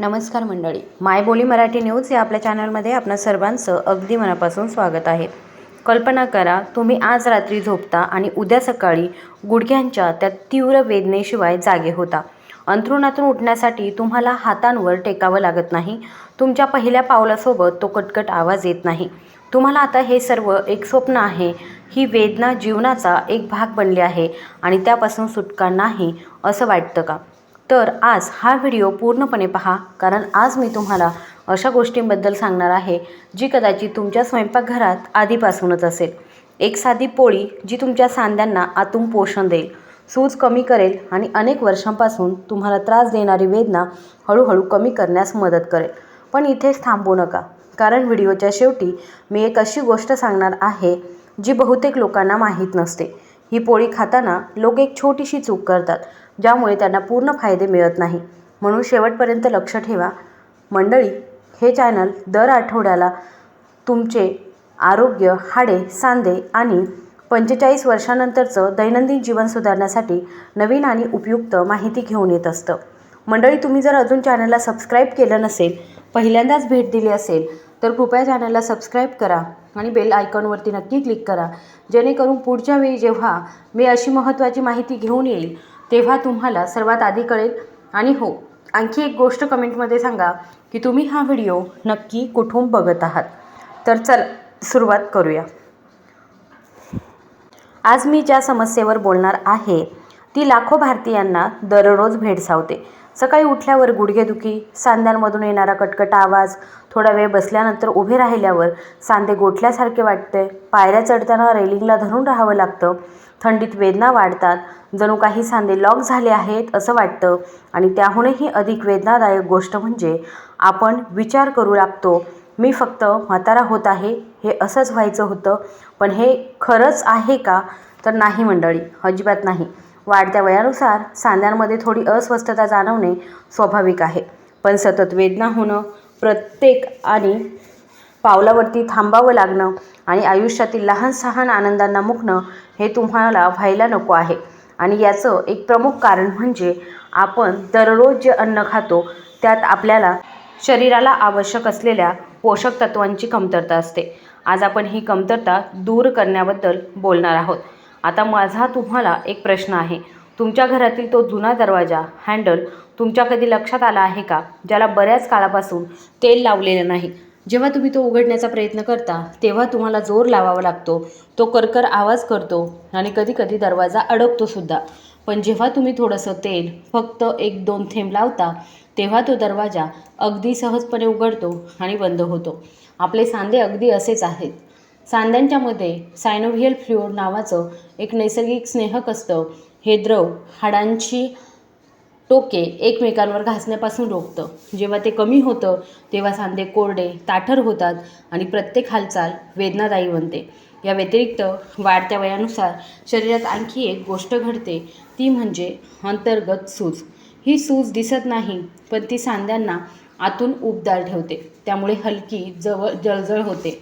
नमस्कार मंडळी, मायबोली मराठी न्यूज या आपल्या चॅनलमध्ये आपणा सर्वांचं अगदी मनापासून स्वागत आहे. कल्पना करा, तुम्ही आज रात्री झोपता आणि उद्या सकाळी गुडघ्यांच्या त्या तीव्र वेदनेशिवाय जागे होता. अंथरुणातून उठण्यासाठी तुम्हाला हातांवर टेकावं लागत नाही. तुमच्या पहिल्या पावलासोबत तो कटकट आवाज येत नाही. तुम्हाला आता हे सर्व एक स्वप्न आहे. ही वेदना जीवनाचा एक भाग बनली आहे आणि त्यापासून सुटका नाही असं वाटतं का? तर आज हा व्हिडिओ पूर्णपणे पहा, कारण आज मी तुम्हाला अशा गोष्टींबद्दल सांगणार आहे जी कदाचित तुमच्या स्वयंपाकघरात आधीपासूनच असेल. एक साधी पोळी जी तुमच्या सांध्यांना आतून पोषण देईल, सूज कमी करेल आणि अनेक वर्षांपासून तुम्हाला त्रास देणारी वेदना हळूहळू कमी करण्यास मदत करेल. पण इथेच थांबू नका, कारण व्हिडिओच्या शेवटी मी एक अशी गोष्ट सांगणार आहे जी बहुतेक लोकांना माहीत नसते. ही पोळी खाताना लोक एक छोटीशी चूक करतात, ज्यामुळे त्यांना पूर्ण फायदे मिळत नाही. म्हणून शेवटपर्यंत लक्ष ठेवा. मंडळी, हे चॅनल दर आठवड्याला तुमचे आरोग्य, हाडे, सांधे आणि 45 वर्षानंतरचं दैनंदिन जीवन सुधारण्यासाठी नवीन आणि उपयुक्त माहिती घेऊन येत असतं. मंडळी, तुम्ही जर अजून चॅनलला सबस्क्राईब केलं नसेल, पहिल्यांदाच भेट दिली असेल, तर कृपया चॅनलला सबस्क्राईब करा आणि बेल आयकॉनवरती नक्की क्लिक करा, जेणेकरून पुढच्या वेळी जेव्हा मी अशी महत्त्वाची माहिती घेऊन येईल तेव्हा तुम्हाला सर्वात आधी कळेल. आणि हो, आणखी एक गोष्ट कमेंटमध्ये सांगा की तुम्ही हा व्हिडिओ नक्की कुठून बघत आहात. तर चल सुरुवात करूया. आज मी ज्या समस्येवर बोलणार आहे ती लाखो भारतीयांना दररोज भेडसावते. सकाळी उठल्यावर गुडघेदुखी, सांध्यांमधून येणारा कटकट आवाज, थोडा वेळ बसल्यानंतर उभे राहिल्यावर सांधे गोठल्यासारखे वाटते, पायऱ्या चढताना रेलिंगला धरून राहावं लागतं, थंडीत वेदना वाढतात, जणू काही सांधे लॉक झाले आहेत असं वाटतं. आणि त्याहूनही अधिक वेदनादायक गोष्ट म्हणजे आपण विचार करू लागतो, मी फक्त म्हातारा होत आहे, हे असंच व्हायचं होतं. पण हे खरंच आहे का? तर नाही मंडळी, अजिबात नाही. वाढत्या वयानुसार सांध्यांमध्ये थोडी अस्वस्थता जाणवणे स्वाभाविक आहे, पण सतत वेदना होणं, प्रत्येक आणि पावलावरती थांबावं लागणं आणि आयुष्यातील लहान सहान आनंदांना मुकणं हे तुम्हाला व्हायला नको आहे. आणि याचं एक प्रमुख कारण म्हणजे आपण दररोज जे अन्न खातो त्यात आपल्याला शरीराला आवश्यक असलेल्या पोषक तत्वांची कमतरता असते. आज आपण ही कमतरता दूर करण्याबद्दल बोलणार आहोत. आता माझा तुम्हाला एक प्रश्न आहे. तुमच्या घरातील तो जुना दरवाजा हँडल तुमच्या कधी लक्षात आला आहे का, ज्याला बऱ्याच काळापासून तेल लावलेलं नाही? जेव्हा तुम्ही तो उघडण्याचा प्रयत्न करता तेव्हा तुम्हाला जोर लावावा लागतो, तो करकर आवाज करतो आणि कधीकधी दरवाजा अडकतो सुद्धा. पण जेव्हा तुम्ही थोडंसं तेल, फक्त 1-2 थेंब लावता, तेव्हा तो दरवाजा अगदी सहजपणे उघडतो आणि बंद होतो. आपले सांधे अगदी असेच आहेत. सांध्यांच्यामध्ये सायनोव्हियल फ्लुइड नावाचं एक नैसर्गिक स्नेहक असतं. हे द्रव हाडांची टोके एकमेकांवर घासण्यापासून रोखतं. जेव्हा ते कमी होतं तेव्हा सांधे कोरडे, ताठर होतात आणि प्रत्येक हालचाल वेदनादायी बनते. या व्यतिरिक्त वाढत्या वयानुसार शरीरात आणखी एक गोष्ट घडते, ती म्हणजे अंतर्गत सूज. ही सूज दिसत नाही, पण ती सांध्यांना आतून उबदार ठेवते. त्यामुळे हलकी जळजळ होते,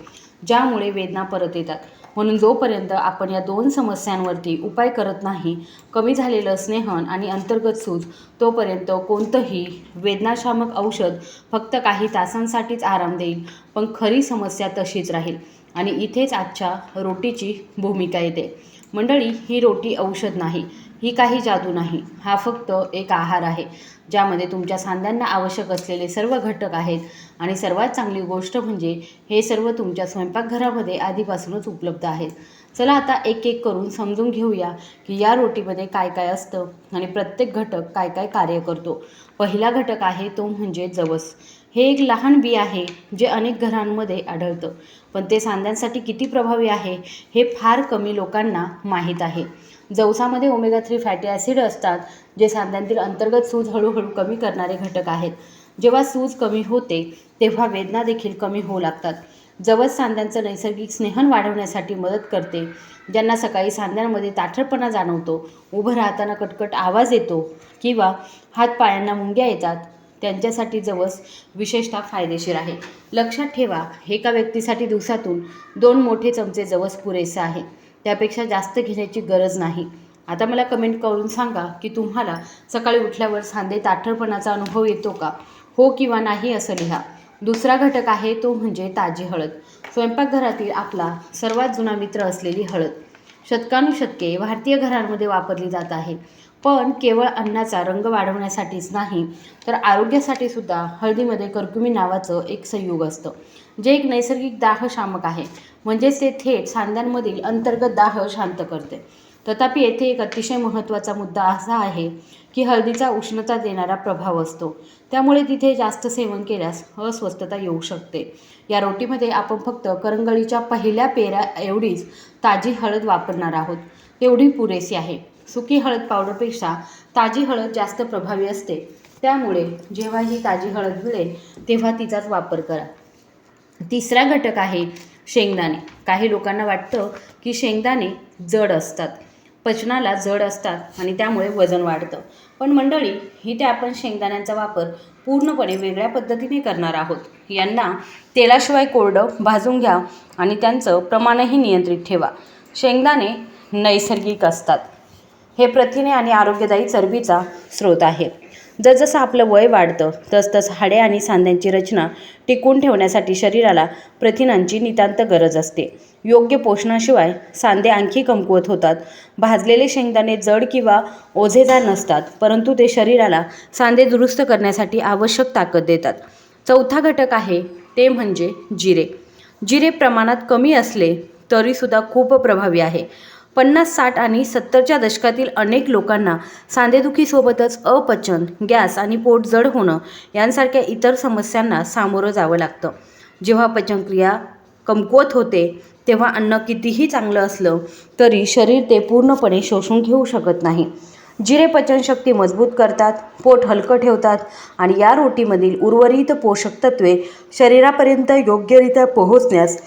ज्यामुळे वेदना परत येतात. म्हणून जोपर्यंत आपण या 2 समस्यांवरती उपाय करत नाही, कमी झालेलं स्नेहन आणि अंतर्गत सूज, तोपर्यंत कोणतंही वेदनाशामक औषध फक्त काही तासांसाठीच आराम देईल, पण खरी समस्या तशीच राहील. आणि इथेच आजच्या रोटीची भूमिका येते. मंडळी, ही रोटी औषध नाही, ही काही जादू नाही. हा फक्त एक आहार आहे, ज्यामध्ये तुमच्या सांध्यांना आवश्यक असलेले सर्व घटक आहेत. आणि सर्वात चांगली गोष्ट म्हणजे हे सर्व तुमच्या स्वयंपाकघरामध्ये आधीपासूनच उपलब्ध आहेत. चला आता एक एक करून समजून घेऊया की या रोटीमध्ये काय काय असतं आणि प्रत्येक घटक काय काय कार्य करतो. पहिला घटक आहे तो म्हणजे जवस. हे एक लहान बी आहे जे अनेक घरांमध्ये आढळतं, पण ते सांध्यांसाठी किती प्रभावी आहे हे फार कमी लोकांना माहीत आहे. जवसामध्ये ओमेगा-3 फॅटी ॲसिड असतात, जे सांध्यांतील अंतर्गत सूज हळूहळू कमी करणारे घटक आहेत. जेव्हा सूज कमी होते तेव्हा वेदना देखील कमी होऊ लागतात. जवस सांध्यांचं नैसर्गिक स्नेहन वाढवण्यासाठी मदत करते. ज्यांना सकाळी सांध्यांमध्ये ताठरपणा जाणवतो, उभं राहताना कटकट आवाज येतो किंवा हातपायांना मुंग्या येतात, त्यांच्यासाठी जवस विशेषतः फायदेशीर आहे. लक्षात ठेवा, एका व्यक्तीसाठी दिवसातून 2 मोठे चमचे जवस पुरेसे आहे. त्यापेक्षा जास्त घेण्याची गरज नाही. आता मला कमेंट करून सांगा की तुम्हाला सकाळी उठल्यावर सांधे ताठरपणाचा अनुभव येतो का? हो किंवा नाही असं लिहा. दुसरा घटक आहे तो म्हणजे ताजी हळद. स्वयंपाकघरातील आपला सर्वात जुना मित्र असलेली हळद शतकानुशतके भारतीय घरांमध्ये वापरली जात आहे. पण केवळ अन्नाचा रंग वाढवण्यासाठीच नाही तर आरोग्यासाठी सुद्धा हळदीमध्ये कर्क्युमिन नावाचं एक संयुग असतं, जे एक नैसर्गिक दाहशामक आहे. म्हणजेच ते थेट सांध्यांमधील अंतर्गत दाह शांत करते. तथापि येथे एक अतिशय महत्त्वाचा मुद्दा असा आहे की हळदीचा उष्णता देणारा प्रभाव असतो, त्यामुळे तिथे जास्त सेवन केल्यास अस्वस्थता येऊ शकते. या रोटीमध्ये आपण फक्त करंगळीच्या पहिल्या पेऱ्या एवढीच ताजी हळद वापरणार आहोत, तेवढी पुरेशी आहे. सुकी हळद पावडरपेक्षा ताजी हळद जास्त प्रभावी असते, त्यामुळे जेव्हा ही ताजी हळद मिळेल तेव्हा तिचाच वापर करा. तिसरा घटक आहे शेंगदाणे. काही लोकांना वाटतं की शेंगदाणे जड असतात, पचनाला जड असतात आणि त्यामुळे वजन वाढतं. पण मंडळी, इथे आपण शेंगदाण्यांचा वापर पूर्णपणे वेगळ्या पद्धतीने करणार आहोत. यांना तेलाशिवाय कोरडं भाजून घ्या आणि त्यांचं प्रमाणही नियंत्रित ठेवा. शेंगदाणे नैसर्गिक असतात. हे प्रथिने आणि आरोग्यदायी चरबीचा स्रोत आहे. जसजसं आपलं वय वाढतं तसतसं हाडे आणि सांध्यांची रचना टिकवून ठेवण्यासाठी शरीराला प्रथिनांची नितांत गरज असते. योग्य पोषणाशिवाय सांधे आणखी कमकुवत होतात. भाजलेले शेंगदाणे जड किंवा ओझेदार नसतात, परंतु ते शरीराला सांधे दुरुस्त करण्यासाठी आवश्यक ताकद देतात. चौथा घटक आहे ते म्हणजे जिरे. जिरे प्रमाणात कमी असले तरीसुद्धा खूप प्रभावी आहे. 50, 60 आणि 70च्या दशकातील अनेक लोकांना सांधेदुखीसोबतच अपचन, गॅस आणि पोट जड होणं यांसारख्या इतर समस्यांना सामोरं जावं लागतं. जेव्हा पचनक्रिया कमकुवत होते तेव्हा अन्न कितीही चांगलं असलं तरी शरीर ते पूर्णपणे शोषून घेऊ शकत नाही. जिरे पचनशक्ती मजबूत करतात, पोट हलकं ठेवतात आणि या रोटीमधील उर्वरित पोषक तत्वे शरीरापर्यंत योग्यरित्या पोहोचण्यास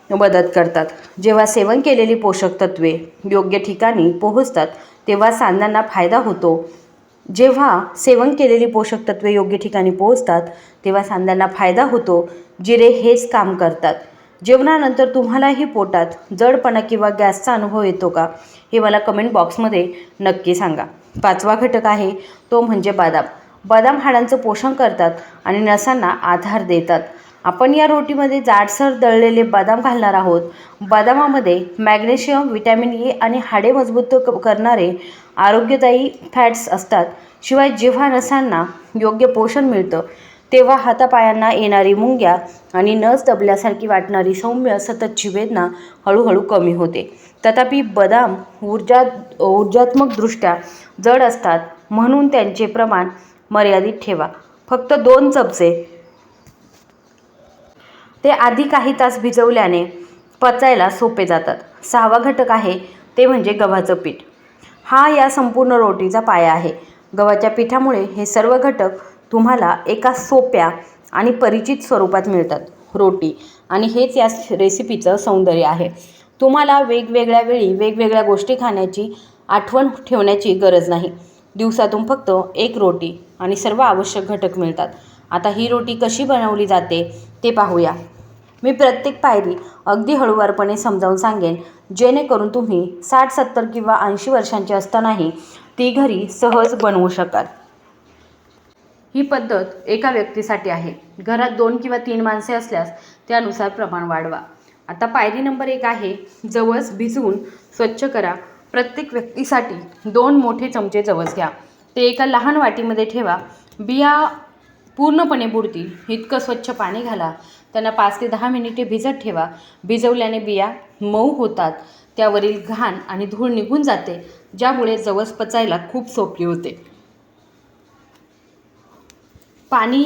मदत करतात. जेव्हा सेवन केलेली पोषक तत्वे योग्य ठिकाणी पोहोचतात तेव्हा सांध्यांना फायदा होतो. जेव्हा सेवन केलेली पोषक तत्वे योग्य ठिकाणी पोहोचतात तेव्हा सांध्यांना फायदा होतो. जिरे हेच काम करतात. जेवणानंतर तुम्हालाही पोटात जडपणा किंवा गॅसचा अनुभव येतो का, हे मला कमेंट बॉक्समध्ये नक्की सांगा. पाचवा घटक आहे तो म्हणजे बदाम. बदाम हाडांचं पोषण करतात आणि नसांना आधार देतात. आपण या रोटीमध्ये जाडसर दळलेले बदाम घालणार आहोत. बदामामध्ये मॅग्नेशियम, व्हिटॅमिन ए आणि हाडे मजबूत करणारे आरोग्यदायी फॅट्स असतात. शिवाय जेव्हा नसांना योग्य पोषण मिळतं तेव्हा हातापायांना येणारी मुंग्या आणि नस दबल्यासारखी वाटणारी सौम्य सततची वेदना हळूहळू कमी होते. तथापि बदाम ऊर्जात्मकदृष्ट्या जड असतात, म्हणून त्यांचे प्रमाण मर्यादित ठेवा. फक्त 2 चमचे. ते आधी काही तास भिजवल्याने पचायला सोपे जातात. 6वा घटक आहे ते म्हणजे गव्हाचं पीठ. हा या संपूर्ण रोटीचा पाया आहे. गव्हाच्या पिठामुळे हे सर्व घटक तुम्हाला एका सोप्या आणि परिचित स्वरूपात मिळतात. रोटी आणि हेच या रेसिपीचं सौंदर्य आहे. तुम्हाला वेगवेगळ्या वेळी वेगवेगळ्या गोष्टी खाण्याची आठवण ठेवण्याची गरज नाही. दिवसातून फक्त 1 रोटी आणि सर्व आवश्यक घटक मिळतात. आता ही रोटी कशी बनवली जाते ते पाहूया. मी प्रत्येक पायरी अगदी हळूवारपणे समजावून सांगेन, जेणेकरून तुम्ही 60, 70 किंवा 80 वर्षांचे असतानाही ती घरी सहज बनवू शकाल. ही पद्धत एका व्यक्तीसाठी आहे. घरात 2 किंवा 3 माणसे असल्यास त्यानुसार प्रमाण वाढवा. आता पायरी नंबर 1 आहे जवस भिजवून स्वच्छ करा. प्रत्येक व्यक्तीसाठी 2 मोठे चमचे जवस घ्या. ते एका लहान वाटीमध्ये ठेवा. बिया पूर्णपणे बुडतील इतकं स्वच्छ पाणी घाला. त्यांना 5 ते 10 मिनिटे भिजत ठेवा. भिजवल्याने बिया मऊ होतात, त्यावरील घाण आणि धूळ निघून जाते, ज्यामुळे जवस पचायला खूप सोपी होते. पाणी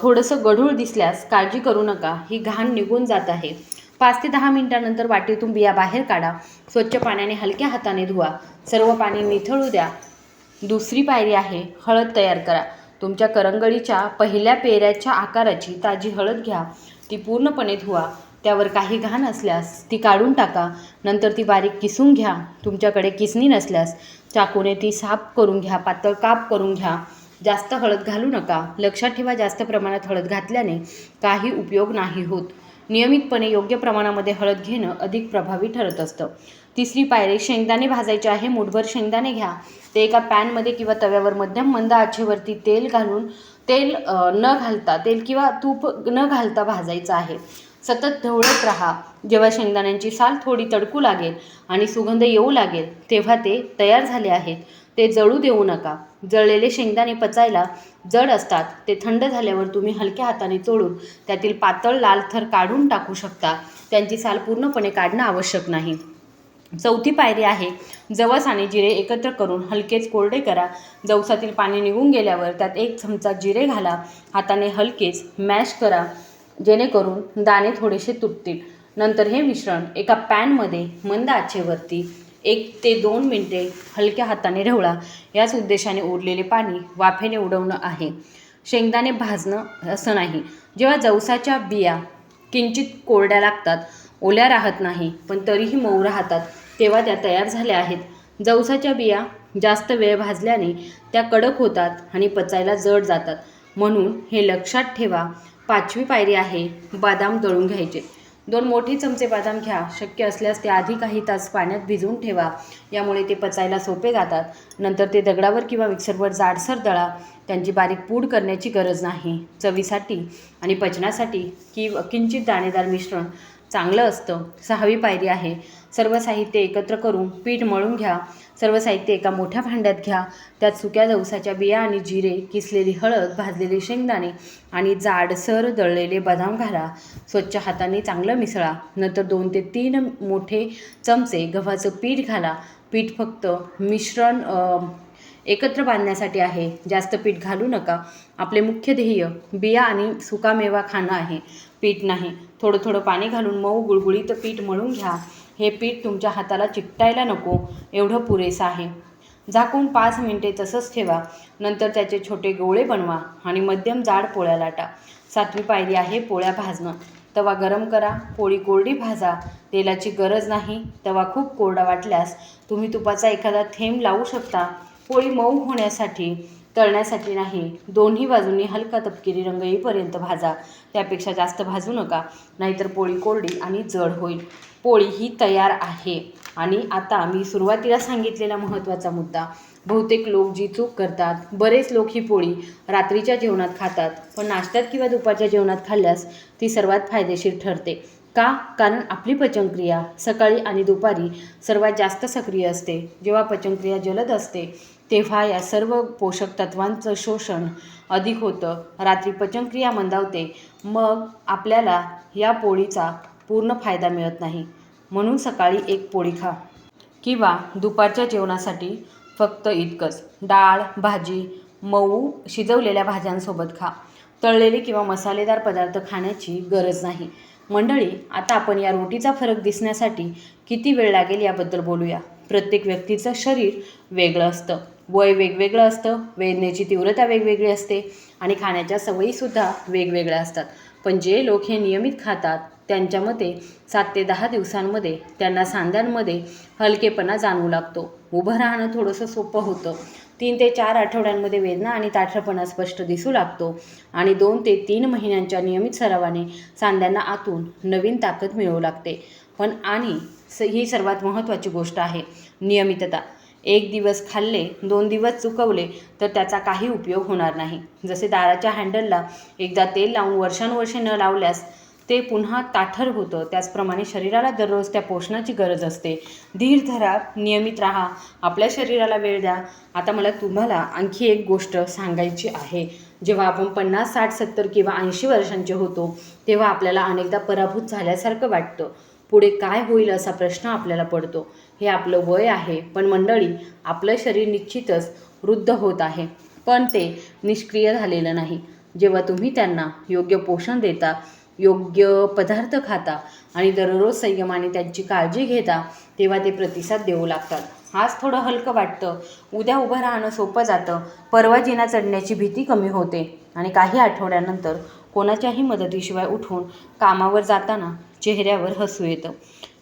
थोडंसं गढूळ दिसल्यास काळजी करू नका, ही घाण निघून जात आहे. 5 ते 10 मिनिटांनंतर वाटीतून बिया बाहेर काढा. स्वच्छ पाण्याने हलक्या हाताने धुवा. सर्व पाणी निथळू द्या. दुसरी पायरी आहे हळद तयार करा. तुमच्या करंगळीच्या पहिल्या पेऱ्याच्या आकाराची ताजी हळद घ्या. ती पूर्णपणे धुवा. त्यावर काही घाण असल्यास ती काढून टाका. नंतर ती बारीक किसून घ्या. तुमच्याकडे किसणी नसल्यास चाकूने ती साफ करून घ्या. पातळ काप करून घ्या. जास्त हळद घालू नका. लक्षात ठेवा, जास्त प्रमाणात हळद घातल्याने काही उपयोग नाही होत. नियमितपणे योग्य प्रमाणामध्ये हळद घेणं अधिक प्रभावी ठरत असतं. तिसरी पायरी शेंगदाणे भाजायचे आहे. मूठभर शेंगदाणे घ्या. ते एका पॅनमध्ये किंवा तव्यावर मध्यम मंद आचेवरती तेल घालून न घालता तेल किंवा तूप न घालता भाजायचं आहे. सतत ढवळत राहा. जेव्हा शेंगदाण्यांची साल थोडी तडकू लागेल आणि सुगंध येऊ लागेल तेव्हा ते तयार झाले आहेत. ते जळू देऊ नका. जळलेले शेंगदाणे पचायला जड असतात. ते थंड झाल्यावर तुम्ही हलक्या हाताने चोळून त्यातील पातळ लाल थर काढून टाकू शकता. त्यांची साल पूर्णपणे काढणं आवश्यक नाही. चौथी पायरी आहे जवस आणि जिरे एकत्र करून हलकेच कोरडे करा. जवसातील पाणी निघून गेल्यावर त्यात 1 चमचा जिरे घाला. हाताने हलकेच मॅश करा जेणेकरून दाणे थोडेसे तुटतील. नंतर हे मिश्रण एका पॅनमध्ये मंद आचेवरती 1 ते 2 मिनिटे हलक्या हाताने ढवळा. याच उद्देशाने उरलेले पाणी वाफेने उडवणं आहे, शेंगदाणे भाजणं असं नाही. जेव्हा जवसाच्या बिया किंचित कोरड्या लागतात, ओल्या राहत नाही पण तरीही मऊ राहतात, तेव्हा त्या तयार झाल्या आहेत. जवसाच्या बिया जास्त वेळ भाजल्याने त्या कडक होतात आणि पचायला जड जातात, म्हणून हे लक्षात ठेवा. 5वी पायरी आहे बदाम दळून घ्यायचे. 2 मोठे चमचे बदाम घ्या. शक्य असल्यास ते आधी काही तास पाण्यात भिजवून ठेवा. यामुळे ते पचायला सोपे जातात. नंतर ते दगडावर किंवा मिक्सरवर जाडसर दळा. त्यांची बारीक पूड करण्याची गरज नाही. चवीसाठी आणि पचनासाठी किंचित दाणेदार मिश्रण चांगलं असतं. 6वी पायरी आहे सर्व साहित्य एकत्र करून पीठ मळून घ्या. सर्व साहित्य एका मोठ्या भांड्यात घ्या. त्यात सुक्या जवसाच्या बिया आणि जिरे, किसलेली हळद, भाजलेले शेंगदाणे आणि जाडसर दळलेले बदाम घाला. स्वच्छ हाताने चांगलं मिसळा. नंतर 2 ते 3 मोठे चमचे गव्हाचं पीठ घाला. पीठ फक्त मिश्रण एकत्र बांधण्यासाठी आहे. जास्त पीठ घालू नका. आपले मुख्य ध्येय बिया आणि सुकामेवा खाणं आहे, पीठ नाही. थोडं थोडं पाणी घालून मऊ गुळगुळीत पीठ मळून घ्या. हे पीठ तुमच्या हाताला चिकटायला नको एवढं पुरेसं आहे. झाकून 5 मिनिटे तसंच ठेवा. नंतर त्याचे छोटे गोळे बनवा आणि मध्यम जाड पोळ्या लाटा. 7वी पायरी आहे पोळ्या भाजणं. तवा गरम करा. पोळी कोरडी भाजा. तेलाची गरज नाही. तवा खूप कोरडा वाटल्यास तुम्ही तुपाचा एखादा थेंब लावू शकता. पोळी मऊ होण्यासाठी, तळण्यासाठी नाही. दोन्ही बाजूंनी हलका तपकिरी रंग येईपर्यंत भाजा. त्यापेक्षा जास्त भाजू नका, नाहीतर पोळी कोरडी आणि जड होईल. पोळी ही तयार आहे. आणि आता मी सुरुवातीला सांगितलेला महत्त्वाचा मुद्दा. बहुतेक लोक जी चूक करतात, बरेच लोक ही पोळी रात्रीच्या जेवणात खातात, पण नाश्त्यात किंवा दुपारच्या जेवणात खाल्ल्यास ती सर्वात फायदेशीर ठरते. का? कारण आपली पचनक्रिया सकाळी आणि दुपारी सर्वात जास्त सक्रिय असते. जेव्हा पचनक्रिया जलद असते तेव्हा या सर्व पोषक तत्वांचं शोषण अधिक होतं. रात्री पचनक्रिया मंदावते, मग आपल्याला या पोळीचा पूर्ण फायदा मिळत नाही. म्हणून सकाळी 1 पोळी खा किंवा दुपारच्या जेवणासाठी फक्त इतकंच. डाळ, भाजी, मऊ शिजवलेल्या भाज्यांसोबत खा. तळलेले किंवा मसालेदार पदार्थ खाण्याची गरज नाही. मंडळी, आता आपण या रोटीचा फरक दिसण्यासाठी किती वेळ लागेल याबद्दल बोलूया. प्रत्येक व्यक्तीचं शरीर वेगळं असतं, वय वेगवेगळं असतं, वेदनेची तीव्रता वेगवेगळी असते आणि खाण्याच्या सवयीसुद्धा वेगवेगळ्या असतात. पण जे लोक हे नियमित खातात त्यांच्या मते 7 ते 10 दिवसांमध्ये त्यांना सांध्यांमध्ये हलकेपणा जाणवू लागतो. उभं राहणं थोडंसं सोपं होतं. 3 ते 4 आठवड्यांमध्ये वेदना आणि ताठरपणा स्पष्ट दिसू लागतो आणि 2 ते 3 महिन्यांच्या नियमित सरावाने सांध्यांना आतून नवीन ताकद मिळू लागते. पण ही सर्वात महत्त्वाची गोष्ट आहे, नियमितता. 1 दिवस खाल्ले, 2 दिवस चुकवले तर त्याचा काही उपयोग होणार नाही. जसे दाराच्या हँडलला एकदा तेल लावून वर्षानुवर्षे न लावल्यास ते पुन्हा ताठर होतं, त्याचप्रमाणे शरीराला दररोज त्या पोषणाची गरज असते. धीर धरा, नियमित राहा, आपल्या शरीराला वेळ द्या. आता मला तुम्हाला आणखी एक गोष्ट सांगायची आहे. जेव्हा आपण 50, 60, 70 किंवा 80 वर्षांचे होतो तेव्हा आपल्याला अनेकदा पराभूत झाल्यासारखं वाटतं. पुढे काय होईल असा प्रश्न आपल्याला पडतो. हे आपलं वय आहे. पण मंडळी, आपलं शरीर निश्चितच वृद्ध होत आहे, पण ते निष्क्रिय झालेलं नाही. जेव्हा तुम्ही त्यांना योग्य पोषण देता, योग्य पदार्थ खाता आणि दररोज संयमाने त्यांची काळजी घेता, तेव्हा ते प्रतिसाद देऊ लागतात. आज थोडं हलकं वाटतं, उद्या उभं राहणं सोपं जातं, परवा जिना चढण्याची भीती कमी होते आणि काही आठवड्यानंतर कोणाच्याही मदतीशिवाय उठून कामावर जाताना चेहऱ्यावर हसू येतं.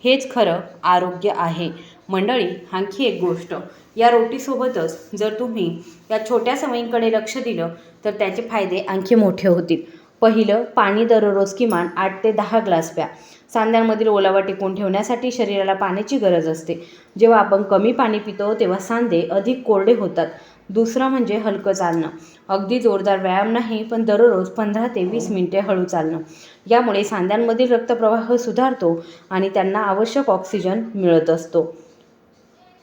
हेच खरं आरोग्य आहे. मंडळी, आणखी एक गोष्ट, या रोटीसोबतच जर तुम्ही या छोट्या सवयींकडे लक्ष दिलं तर त्याचे फायदे आणखी मोठे होतील. पहिलं, पाणी दररोज किमान 8 ते 10 ग्लास प्या. सांध्यांमधील ओलावा टिकवून ठेवण्यासाठी शरीराला पाण्याची गरज असते. जेव्हा आपण कमी पाणी पितो तेव्हा सांधे अधिक कोरडे होतात. दुसरं म्हणजे हलकं चालणं. अगदी जोरदार व्यायाम नाही, पण दररोज 15 ते 20 मिनिटे हळू चालणं. यामुळे सांध्यांमधील रक्तप्रवाह सुधारतो आणि त्यांना आवश्यक ऑक्सिजन मिळत असतो.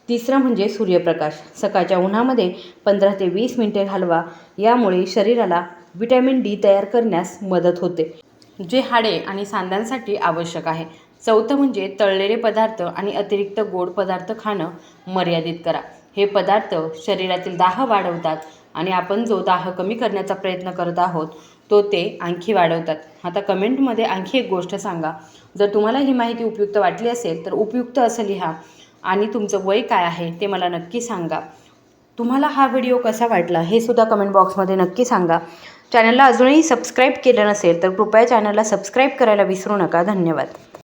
तिसरं म्हणजे सूर्यप्रकाश. सकाळच्या उन्हामध्ये 15 ते 20 मिनिटे घालवा. यामुळे शरीराला व्हिटॅमिन डी तयार करण्यास मदत होते, जे हाडे आणि सांध्यांसाठी आवश्यक आहे. चौथं म्हणजे तळलेले पदार्थ आणि अतिरिक्त गोड पदार्थ खाणं मर्यादित करा. हे पदार्थ शरीरातील दाह वाढवतात आणि आपण जो दाह कमी करण्याचा प्रयत्न करत आहोत ते आणखी वाढवतात. आता कमेंटमध्ये आणखी एक गोष्ट सांगा. जर तुम्हाला ही माहिती उपयुक्त वाटली असेल तर उपयुक्त असं लिहा आणि तुमचं वय काय आहे ते मला नक्की सांगा. तुम्हाला हा व्हिडिओ कसा वाटला हे सुद्धा कमेंट बॉक्समध्ये नक्की सांगा. चॅनलला अजूनही सबस्क्राईब केलं नसेल तर कृपया चॅनलला सबस्क्राईब करायला विसरू नका. धन्यवाद.